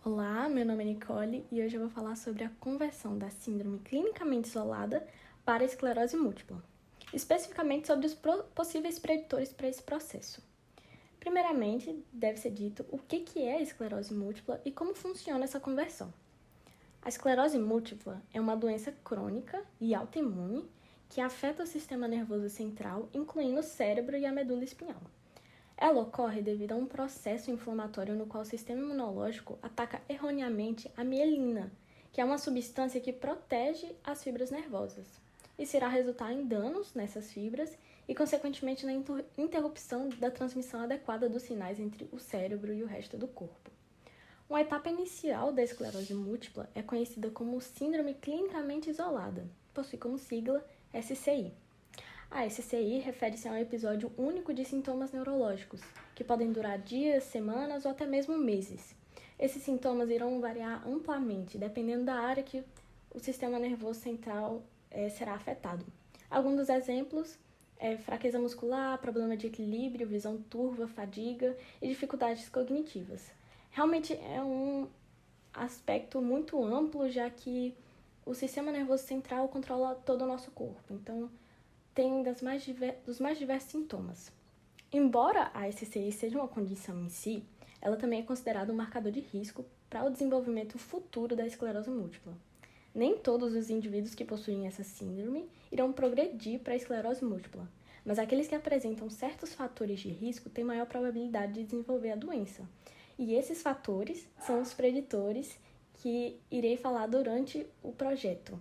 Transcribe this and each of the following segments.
Olá, meu nome é Nicole e hoje eu vou falar sobre a conversão da síndrome clinicamente isolada para a esclerose múltipla, especificamente sobre os possíveis preditores para esse processo. Primeiramente, deve ser dito o que é a esclerose múltipla e como funciona essa conversão. A esclerose múltipla é uma doença crônica e autoimune que afeta o sistema nervoso central, incluindo o cérebro e a medula espinhal. Ela ocorre devido a um processo inflamatório no qual o sistema imunológico ataca erroneamente a mielina, que é uma substância que protege as fibras nervosas. Isso irá resultar em danos nessas fibras e, consequentemente, na interrupção da transmissão adequada dos sinais entre o cérebro e o resto do corpo. Uma etapa inicial da esclerose múltipla é conhecida como síndrome clinicamente isolada, possui como sigla SCI. A SCI refere-se a um episódio único de sintomas neurológicos, que podem durar dias, semanas ou até mesmo meses. Esses sintomas irão variar amplamente, dependendo da área que o sistema nervoso central será afetado. Alguns dos exemplos é fraqueza muscular, problema de equilíbrio, visão turva, fadiga e dificuldades cognitivas. Realmente é um aspecto muito amplo, já que o sistema nervoso central controla todo o nosso corpo. Então, tem dos mais diversos sintomas. Embora a SCI seja uma condição em si, ela também é considerada um marcador de risco para o desenvolvimento futuro da esclerose múltipla. Nem todos os indivíduos que possuem essa síndrome irão progredir para a esclerose múltipla, mas aqueles que apresentam certos fatores de risco têm maior probabilidade de desenvolver a doença. E esses fatores são os preditores que irei falar durante o projeto.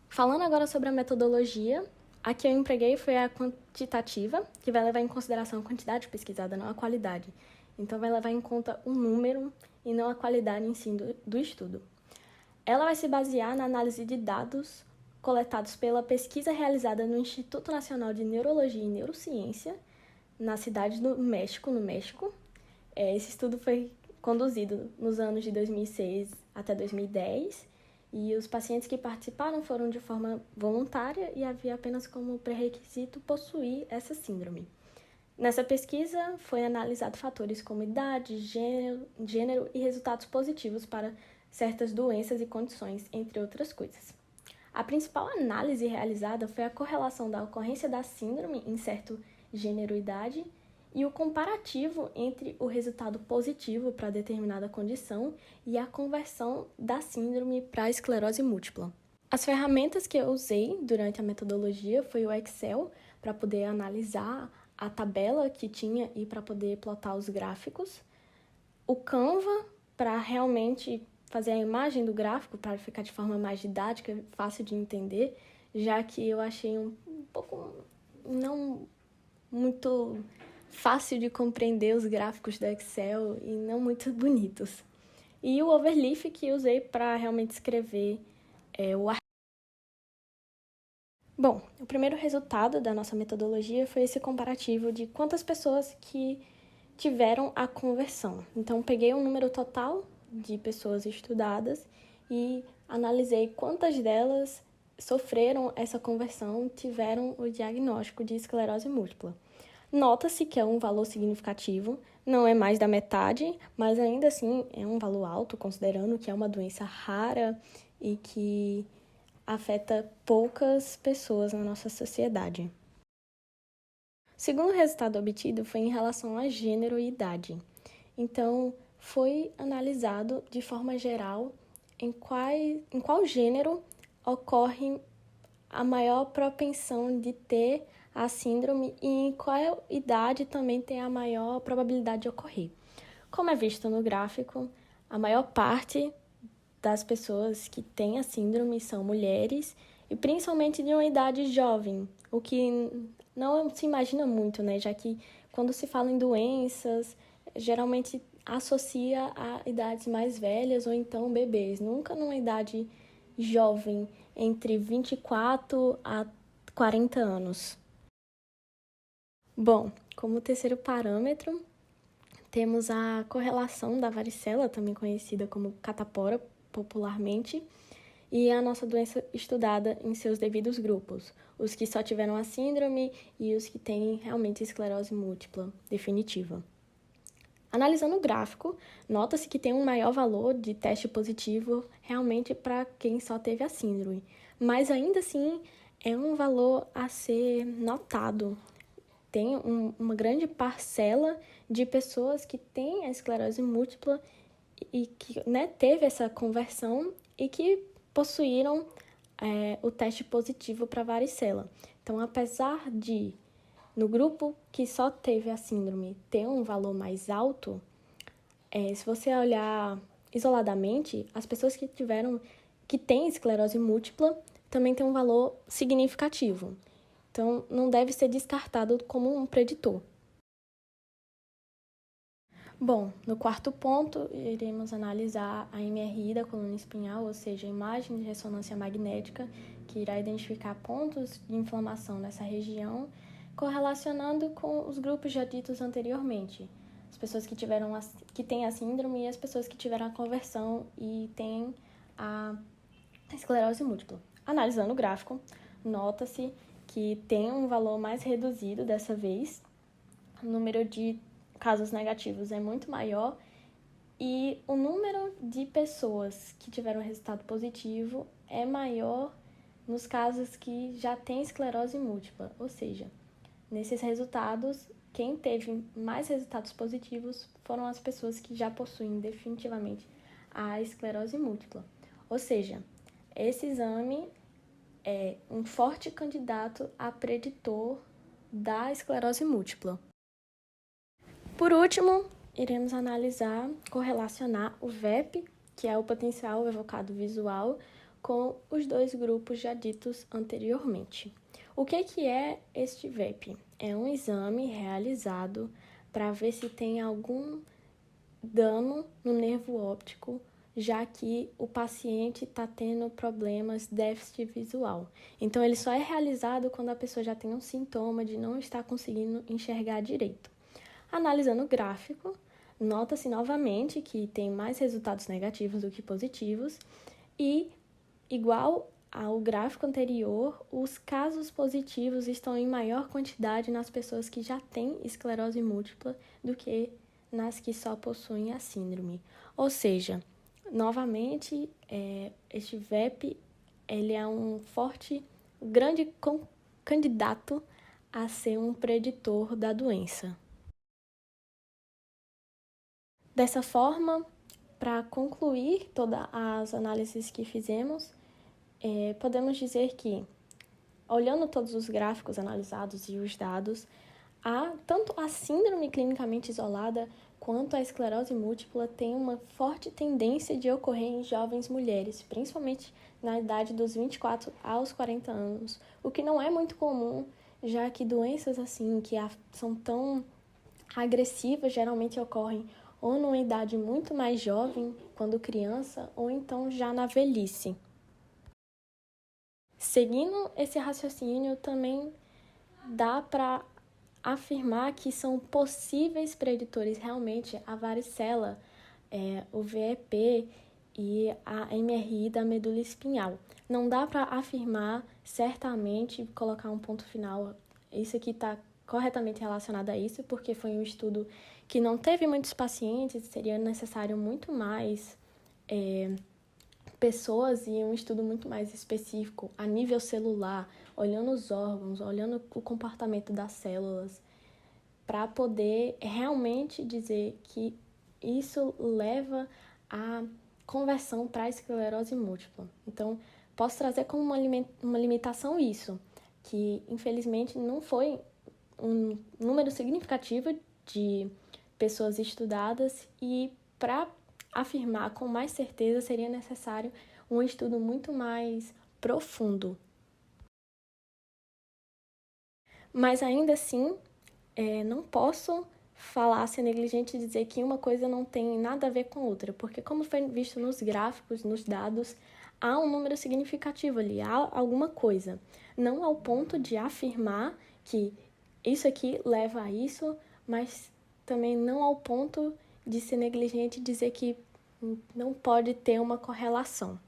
Falando agora sobre a metodologia, a que eu empreguei foi a quantitativa, que vai levar em consideração a quantidade pesquisada, não a qualidade. Então, vai levar em conta o número e não a qualidade em si do estudo. Ela vai se basear na análise de dados coletados pela pesquisa realizada no Instituto Nacional de Neurologia e Neurociência, na cidade do México, no México. Esse estudo foi conduzido nos anos de 2006 até 2010, e os pacientes que participaram foram de forma voluntária e havia apenas como pré-requisito possuir essa síndrome. Nessa pesquisa, foi analisado fatores como idade, gênero e resultados positivos para certas doenças e condições, entre outras coisas. A principal análise realizada foi a correlação da ocorrência da síndrome em certo gênero e idade e o comparativo entre o resultado positivo para determinada condição e a conversão da síndrome para a esclerose múltipla. As ferramentas que eu usei durante a metodologia foi o Excel, para poder analisar a tabela que tinha e para poder plotar os gráficos, o Canva, para realmente fazer a imagem do gráfico, para ficar de forma mais didática, fácil de entender, já que eu achei um pouco não muito fácil de compreender os gráficos do Excel e não muito bonitos. E o Overleaf que usei para realmente escrever o arquivo. Bom, o primeiro resultado da nossa metodologia foi esse comparativo de quantas pessoas que tiveram a conversão. Então, peguei o número total de pessoas estudadas e analisei quantas delas sofreram essa conversão, tiveram o diagnóstico de esclerose múltipla. Nota-se que é um valor significativo, não é mais da metade, mas ainda assim é um valor alto, considerando que é uma doença rara e que afeta poucas pessoas na nossa sociedade. O segundo resultado obtido foi em relação a gênero e idade. Então, foi analisado de forma geral em qual gênero ocorre a maior propensão de ter a síndrome e em qual idade também tem a maior probabilidade de ocorrer. Como é visto no gráfico, a maior parte das pessoas que têm a síndrome são mulheres e principalmente de uma idade jovem, o que não se imagina muito, né? Já que quando se fala em doenças, geralmente associa a idades mais velhas ou então bebês, nunca numa idade jovem, entre 24 a 40 anos. Bom, como terceiro parâmetro, temos a correlação da varicela, também conhecida como catapora popularmente, e a nossa doença estudada em seus devidos grupos, os que só tiveram a síndrome e os que têm realmente esclerose múltipla definitiva. Analisando o gráfico, nota-se que tem um maior valor de teste positivo realmente para quem só teve a síndrome, mas ainda assim é um valor a ser notado. Tem uma grande parcela de pessoas que têm a esclerose múltipla e que teve essa conversão e que possuíram o teste positivo para varicela. Então, apesar de no grupo que só teve a síndrome ter um valor mais alto, se você olhar isoladamente, as pessoas que têm esclerose múltipla também têm um valor significativo. Então, não deve ser descartado como um preditor. Bom, no quarto ponto, iremos analisar a MRI da coluna espinhal, ou seja, a imagem de ressonância magnética, que irá identificar pontos de inflamação nessa região, correlacionando com os grupos já ditos anteriormente. As pessoas que têm a síndrome e as pessoas que tiveram a conversão e têm a esclerose múltipla. Analisando o gráfico, nota-se que tem um valor mais reduzido dessa vez, o número de casos negativos é muito maior e o número de pessoas que tiveram resultado positivo é maior nos casos que já têm esclerose múltipla, ou seja, nesses resultados, quem teve mais resultados positivos foram as pessoas que já possuem definitivamente a esclerose múltipla. Ou seja, esse exame é um forte candidato a preditor da esclerose múltipla. Por último, iremos correlacionar o VEP, que é o potencial evocado visual, com os dois grupos já ditos anteriormente. O que é este VEP? É um exame realizado para ver se tem algum dano no nervo óptico, já que o paciente está tendo problemas de déficit visual. Então, ele só é realizado quando a pessoa já tem um sintoma de não estar conseguindo enxergar direito. Analisando o gráfico, nota-se novamente que tem mais resultados negativos do que positivos e, igual ao gráfico anterior, os casos positivos estão em maior quantidade nas pessoas que já têm esclerose múltipla do que nas que só possuem a síndrome. Ou seja, novamente, este VEP ele é um grande candidato a ser um preditor da doença. Dessa forma, para concluir todas as análises que fizemos, podemos dizer que, olhando todos os gráficos analisados e os dados, tanto a síndrome clinicamente isolada quanto a esclerose múltipla tem uma forte tendência de ocorrer em jovens mulheres, principalmente na idade dos 24 aos 40 anos, o que não é muito comum, já que doenças assim que são tão agressivas geralmente ocorrem ou numa idade muito mais jovem, quando criança, ou então já na velhice. Seguindo esse raciocínio, também dá para afirmar que são possíveis preditores realmente a varicela, o VEP e a MRI da medula espinhal. Não dá para afirmar certamente, colocar um ponto final, isso aqui está corretamente relacionado a isso, porque foi um estudo que não teve muitos pacientes, seria necessário muito mais pessoas e um estudo muito mais específico a nível celular, olhando os órgãos, olhando o comportamento das células, para poder realmente dizer que isso leva à conversão para a esclerose múltipla. Então, posso trazer como uma limitação isso, que infelizmente não foi um número significativo de pessoas estudadas e para afirmar com mais certeza seria necessário um estudo muito mais profundo. Mas ainda assim, não posso ser negligente e dizer que uma coisa não tem nada a ver com outra, porque como foi visto nos gráficos, nos dados, há um número significativo ali, há alguma coisa. Não ao ponto de afirmar que isso aqui leva a isso, mas também não ao ponto de ser negligente e dizer que não pode ter uma correlação.